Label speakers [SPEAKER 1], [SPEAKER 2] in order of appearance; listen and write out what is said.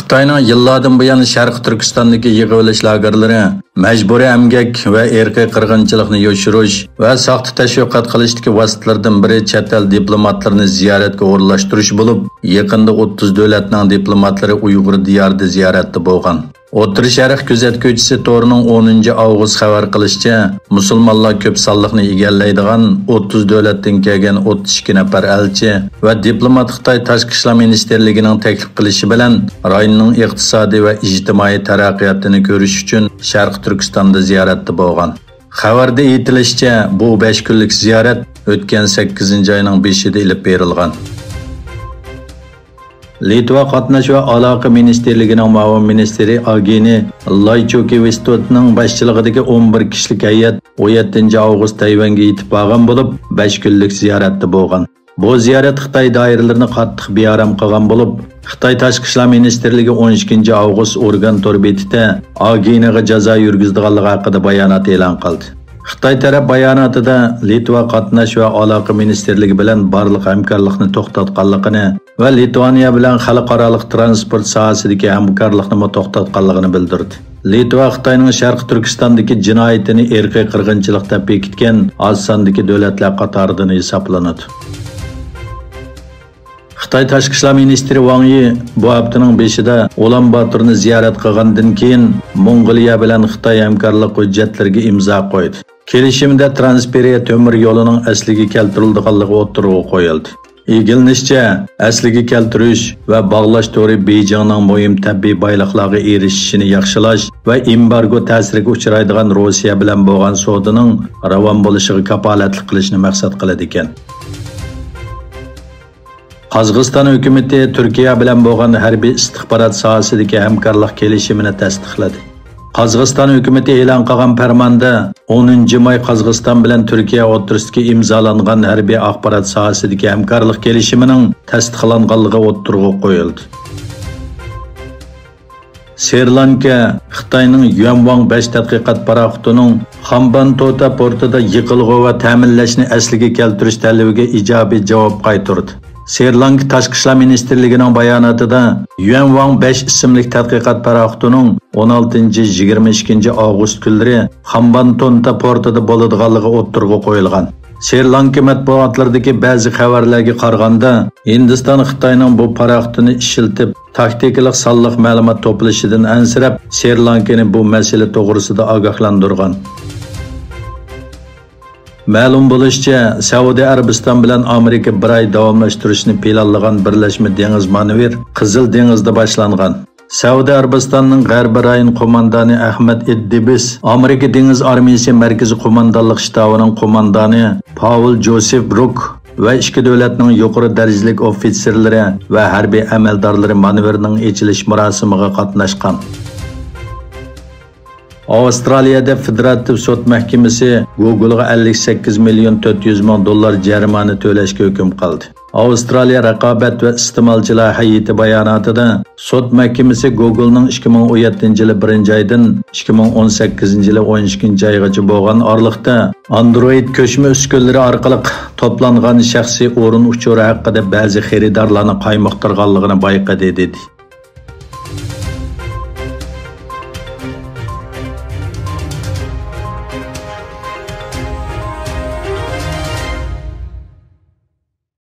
[SPEAKER 1] Xitoyning yillardan buyon Sharq Turkistondagi yig'ilish lagerlari majburiy emgak va irqiy qirg'inchilikni yoshirish va soxta tashviqot qilishdagi vositalardan biri chet el diplomatlarini ziyoratga o'rinlashtirish bo'lib, yaqinda 30 davlatning diplomatlari Uyg'ur diyorida ziyoratda bo'lgan. O'rta Sharq kuzatuvchisi to'rining 10 avgust xabar qilishicha, musulmonlar ko'p sonliqni egallaydigan 30 davlatdan kelgan 32 nafar elchi va diplomat Xitoy Tashqi ishlar ministerligining taklif qilishi bilan rayonning iqtisodiy va ijtimoiy taraqqiyotini ko'rish uchun Sharq Turkistonda ziyoratda bo'lgan. Xabarda aytilishicha, bu 5 kunlik ziyorat o'tgan 8-oyning 5-ida ilib berilgan. Litva qatnash va aloqa ministerligining muavin ministri Agini Laychukevistotning boshchiligidagi 11 kishilik hay'at 17 avgust Tayvanga yetib borgan bo'lib, 5 kunlik ziyoratda bo'lgan. Bu ziyorat Xitoy doiralarini qattiq bearam qilgan bo'lib, Xitoy Tashqi ishlar ministerligi 12 avgust organ torbetida Aginiga jazo yurgizdiganligi haqida bayonot e'lon qildi. Xitoy taraf bayonotida Litva qatnash va aloqa ministerligi bilan barliq hamkorlikni to'xtatganligini va Litvaniya bilan xalqaro transport sohasidagi hamkorlikni to'xtatganligini bildirdi. Litva Xitoyning Sharq Turkistondagi jinoyatini irqiy qirg'inchilik deb bekitgan oz sondagi davlatlar qatoridan hisoblanadi. Xitoy Tashqi ishlar ministri Wang Yi bu haftaning 5-ida Ulan-Batorni ziyorat qilgandan keyin Mongoliya bilan Xitoy hamkorlik hujjatlariga imzo qo'ydi. Kelishimda Transperiya temir yo'lining asliga keltirilganligi o'tirg'i qo'yildi. Egilinishcha, asliga keltirish va bog'lash to'ri Beijingning muhim tabiiy boyliqlarga erishishini yaxshilash va embargo ta'siriga uchraydigan Rossiya bilan bo'lgan savdoning ravon bo'lishiga kafolatlik qilishni maqsad qiladi ekan. Qozog'iston hukumatı Turkiya bilan bo'lgan harbiy istixborot sohasidagi hamkorlik kelishimini tasdiqladi. Qozog'iston hukumatı e'lon qilgan farmonda 10-may Qozog'iston bilan Turkiya o'rtasidagi imzolangan harbiy axborot sohasidagi hamkorlik kelishimining tasdiqlanganligi o'tirg'i qo'yildi. Sri Lanka Xitoyning Yuanwang 5 tadqiqot paraxotining Hambantota portida yiqilg'i va ta'minlashni asliga keltirish talabiga ijobiy javob qaytardi. Sri Lanka Tashqi ishlar ministerligining bayonotida Yuanwang 5 ismli tadqiqot paraxotining 16-22 avgust kunlari Hambantota portida bo'ladiganligi o'tirg'i qo'yilgan. Sri Lanka matbuotlaridagi ba'zi xabarlarga qaraganda, Hindiston Xitoyning bu paraxotini ishiltib, taktikalik sonliq ma'lumot to'plashidan ansirab, Sri Lankani bu masala to'g'risida ogohlantirgan. Ma'lum bo'lishicha, Saudiya Arabiston bilan Amerika bir oy davomlashtirishni planlagan birlashma dengiz manevri Qizil dengizda boshlangan. Saudiya Arabistonining G'arbiy rayon qo'mondoni Ahmad Eddibis, Amerika dengiz armiyasi markaziy qo'mondonlik shtabining qo'mondoni Paul Joseph Brook va ikki davlatning yuqori darajali ofitserlari va harbiy amaldorlari manevrning ochilish marosimiga qatnashgan. Avstraliyada Federativ sud mahkamasi Google'ga 58 million 400 ming dollar jarima to'lashga hukm qildi. Avstraliya raqobat va iste'molchilar hay'ati bayonotida sud mahkamasi Google'ning 2017 yili 1-oydan 2018 yili 12-oygacha bo'lgan oraliqda Android ko'chma uskunalari orqali to'plangan shaxsiy o'rin uchuri haqida ba'zi xaridorlarni qaymoqtirganligini bayqadi dedi.